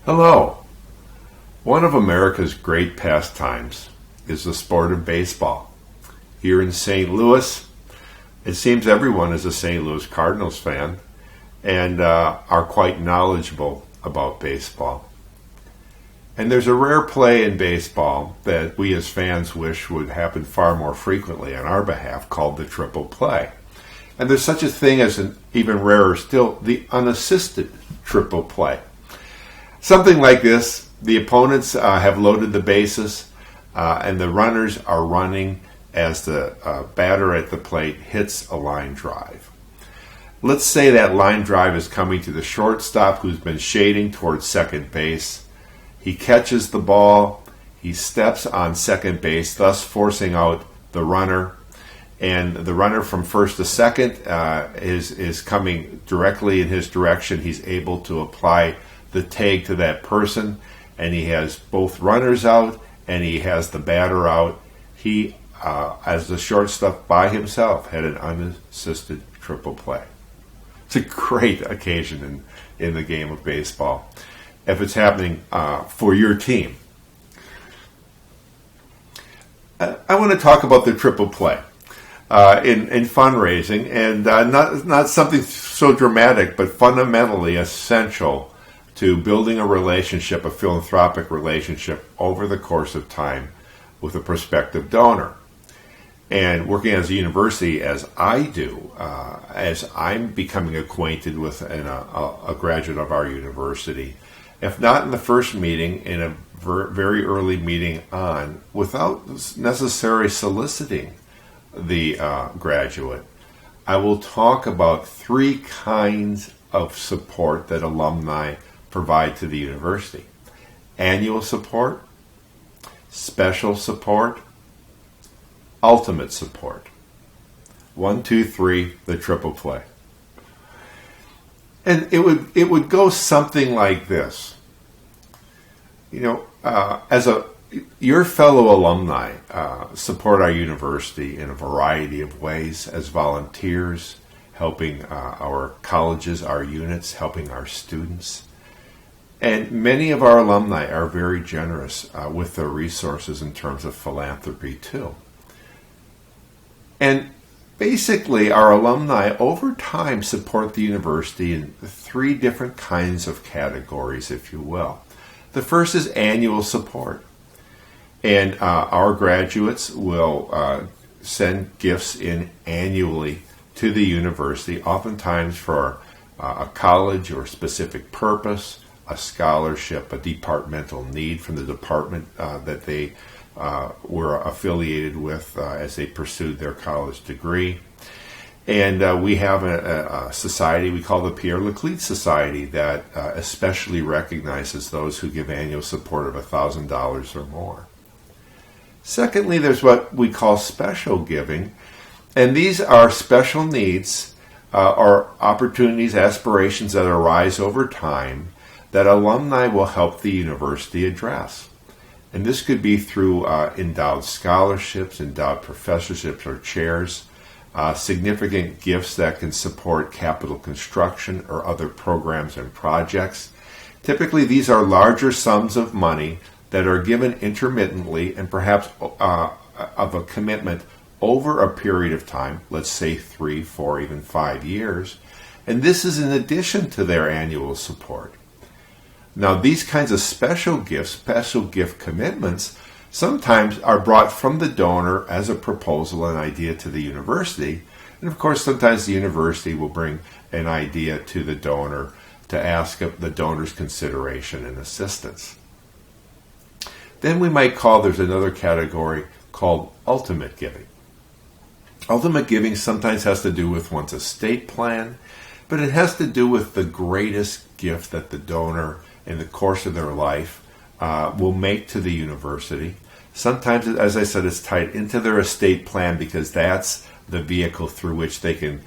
Hello. One of America's great pastimes is the sport of baseball. Here in St. Louis, it seems everyone is a St. Louis Cardinals fan and are quite knowledgeable about baseball. And there's a rare play in baseball that we as fans wish would happen far more frequently on our behalf, called the triple play. And there's such a thing as an even rarer still, the unassisted triple play. Something like this: the opponents have loaded the bases and the runners are running as the batter at the plate hits a line drive. Let's say that line drive is coming to the shortstop, who's been shading towards second base. He catches the ball, he steps on second base, thus forcing out the runner. And the runner from first to second is coming directly in his direction. He's able to apply the tag to that person, and he has both runners out and he has the batter out. He, as the shortstop by himself, had an unassisted triple play. It's a great occasion in the game of baseball if it's happening for your team. I want to talk about the triple play in fundraising, and not something so dramatic, but fundamentally essential to building a relationship, a philanthropic relationship, over the course of time with a prospective donor. And working as a university, as I do, as I'm becoming acquainted with a graduate of our university, if not in the first meeting, in a very early meeting on, without necessarily soliciting the graduate, I will talk about three kinds of support that alumni provide to the university: annual support, special support, ultimate support. 1, 2, 3, the triple play. And it would go something like this. Your fellow alumni support our university in a variety of ways, as volunteers, helping our colleges, our units, helping our students. And many of our alumni are very generous with their resources in terms of philanthropy too. And basically, our alumni over time support the university in three different kinds of categories, if you will. The first is annual support. And our graduates will send gifts in annually to the university, oftentimes for a college or specific purpose, a scholarship, a departmental need from the department that they were affiliated with as they pursued their college degree. And we have a society we call the Pierre Laclede Society that especially recognizes those who give annual support of $1,000 or more. Secondly, there's what we call special giving, and these are special needs or opportunities, aspirations that arise over time that alumni will help the university address. And this could be through endowed scholarships, endowed professorships or chairs, significant gifts that can support capital construction or other programs and projects. Typically, these are larger sums of money that are given intermittently and perhaps of a commitment over a period of time, let's say 3, 4, even 5 years. And this is in addition to their annual support. Now, these kinds of special gifts, special gift commitments, sometimes are brought from the donor as a proposal, an idea to the university. And of course, sometimes the university will bring an idea to the donor to ask the donor's consideration and assistance. Then there's another category called ultimate giving. Ultimate giving sometimes has to do with one's estate plan, but it has to do with the greatest gift that the donor in the course of their life will make to the university. Sometimes, as I said, it's tied into their estate plan because that's the vehicle through which they can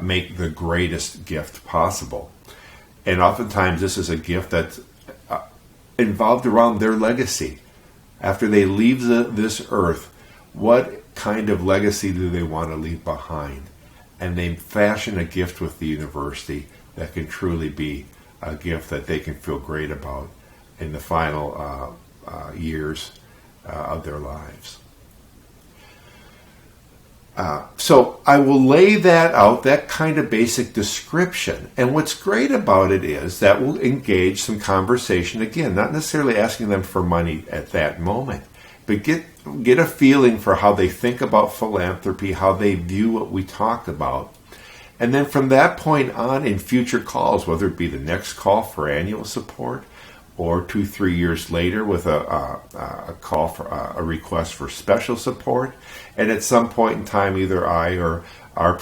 make the greatest gift possible. And oftentimes this is a gift that's involved around their legacy. After they leave this earth, what kind of legacy do they want to leave behind? And they fashion a gift with the university that can truly be a gift that they can feel great about in the final years of their lives. So I will lay that out, that kind of basic description. And what's great about it is that we'll engage some conversation. Again, not necessarily asking them for money at that moment, but get a feeling for how they think about philanthropy, how they view what we talk about. And then from that point on, in future calls, whether it be the next call for annual support or 2-3 years later with a call for a request for special support, and at some point in time, either I or our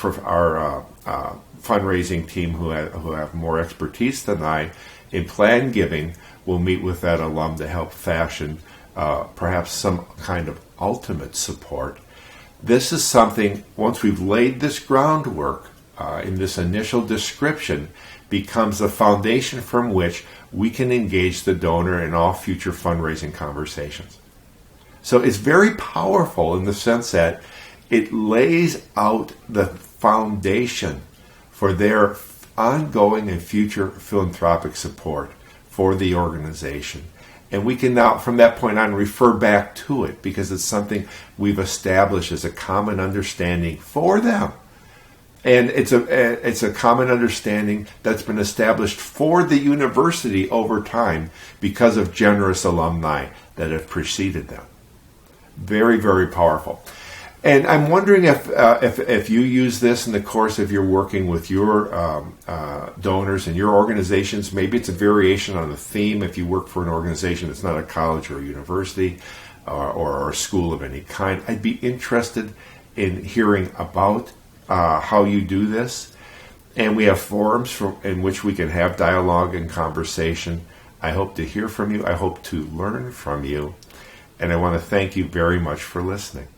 fundraising team who have more expertise than I in plan giving will meet with that alum to help fashion perhaps some kind of ultimate support. This is something, once we've laid this groundwork in this initial description, becomes the foundation from which we can engage the donor in all future fundraising conversations. So it's very powerful in the sense that it lays out the foundation for their ongoing and future philanthropic support for the organization. And we can now, from that point on, refer back to it because it's something we've established as a common understanding for them. And it's a common understanding that's been established for the university over time because of generous alumni that have preceded them. Very, very powerful. And I'm wondering if you use this in the course of your working with your donors and your organizations. Maybe it's a variation on a theme if you work for an organization that's not a college or a university or a school of any kind. I'd be interested in hearing about how you do this. And we have forums in which we can have dialogue and conversation. I hope to hear from you. I hope to learn from you. And I want to thank you very much for listening.